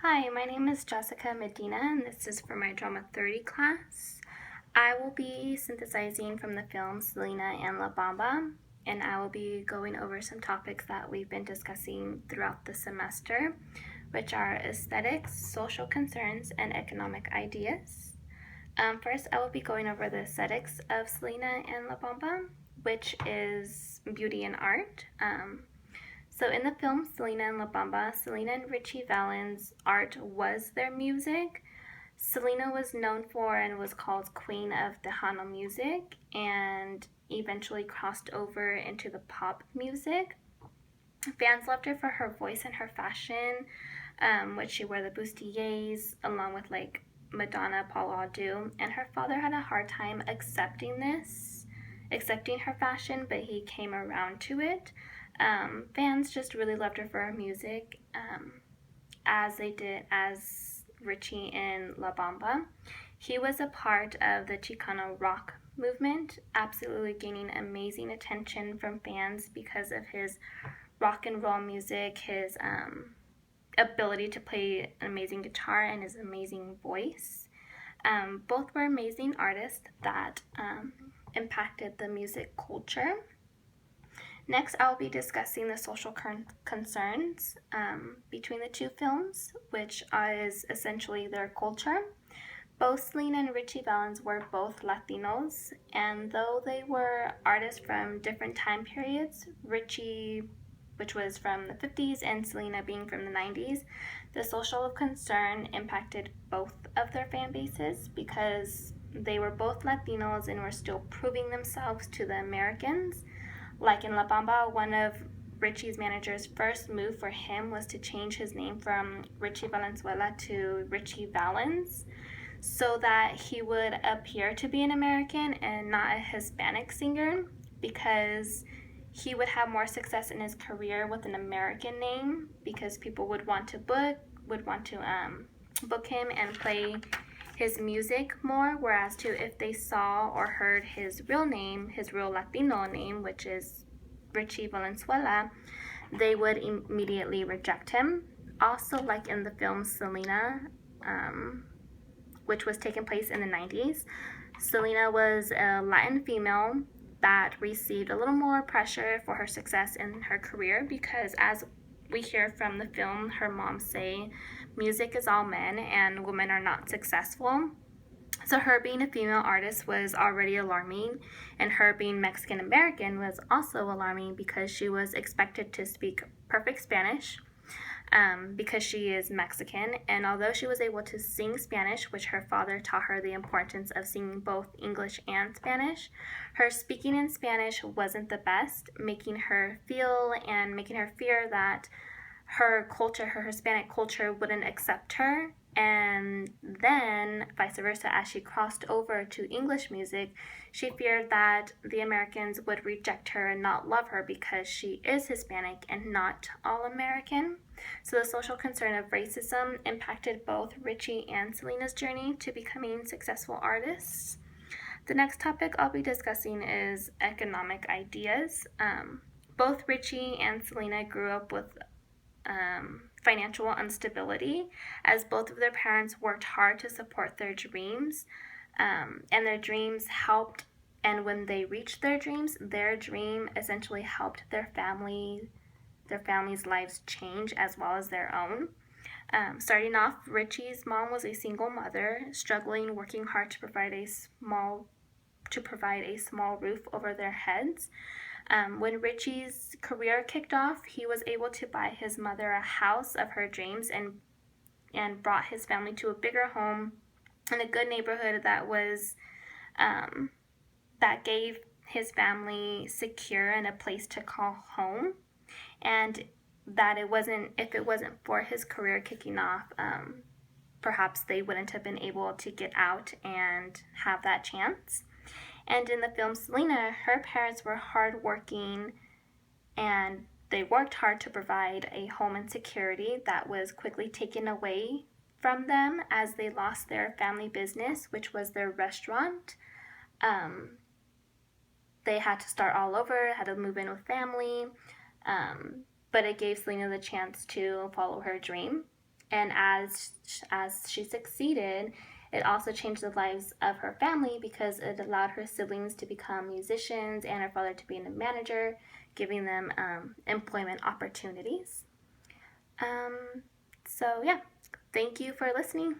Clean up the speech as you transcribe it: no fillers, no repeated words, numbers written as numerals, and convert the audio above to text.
Hi, my name is Jessica Medina, and this is for my Drama 30 class. I will be synthesizing from the film Selena and La Bamba, and I will be going over some topics that we've been discussing throughout the semester, which are aesthetics, social concerns, and economic ideas. First, I will be going over the aesthetics of Selena and La Bamba, which is beauty and art. So in the film Selena and La Bamba, Selena and Richie Valens' art was their music. Selena was known for and was called Queen of Tejano music and eventually crossed over into the pop music. Fans loved her for her voice and her fashion, which she wore the bustiers along with like Madonna, Paula Abdul, and her father had a hard time accepting her fashion, but he came around to it. Fans just really loved her for her music, as they did as Richie in La Bamba. He was a part of the Chicano rock movement, absolutely gaining amazing attention from fans because of his rock and roll music, his ability to play an amazing guitar, and his amazing voice. Both were amazing artists that impacted the music culture. Next, I'll be discussing the social concerns between the two films, which is essentially their culture. Both Selena and Richie Valens were both Latinos, and though they were artists from different time periods, Richie, which was from the 50s, and Selena being from the 90s, the social concern impacted both of their fan bases because they were both Latinos and were still proving themselves to the Americans. Like in La Bamba, one of Richie's manager's first move for him was to change his name from Richie Valenzuela to Richie Valens so that he would appear to be an American and not a Hispanic singer, because he would have more success in his career with an American name because people would want to book him and play his music more, whereas if they saw or heard his real name, his real Latino name, which is Richie Valenzuela, they would immediately reject him. Also, like in the film Selena, which was taking place in the 90s, Selena was a Latin female that received a little more pressure for her success in her career because, as we hear from the film, her mom say music is all men and women are not successful. So her being a female artist was already alarming, and her being Mexican American was also alarming because she was expected to speak perfect Spanish because she is Mexican. And although she was able to sing Spanish, which her father taught her the importance of singing both English and Spanish, her speaking in Spanish wasn't the best, making her feel and making her fear that her culture, her Hispanic culture, wouldn't accept her. And then, vice versa, as she crossed over to English music, she feared that the Americans would reject her and not love her because she is Hispanic and not all American. So the social concern of racism impacted both Richie and Selena's journey to becoming successful artists. The next topic I'll be discussing is economic ideas. Both Richie and Selena grew up with financial instability, as both of their parents worked hard to support their dreams, and their dreams helped. And when they reached their dream essentially helped their family's lives change as well as their own. Starting off, Richie's mom was a single mother, struggling, working hard to provide a small roof over their heads. When Richie's career kicked off, he was able to buy his mother a house of her dreams and brought his family to a bigger home in a good neighborhood that gave his family secure and a place to call home. And that if it wasn't for his career kicking off, perhaps they wouldn't have been able to get out and have that chance. And in the film Selena, her parents were hardworking and they worked hard to provide a home and security that was quickly taken away from them as they lost their family business, which was their restaurant. They had to start all over, had to move in with family, but it gave Selena the chance to follow her dream. And as she succeeded, it also changed the lives of her family because it allowed her siblings to become musicians and her father to be a manager, giving them employment opportunities. So yeah, thank you for listening.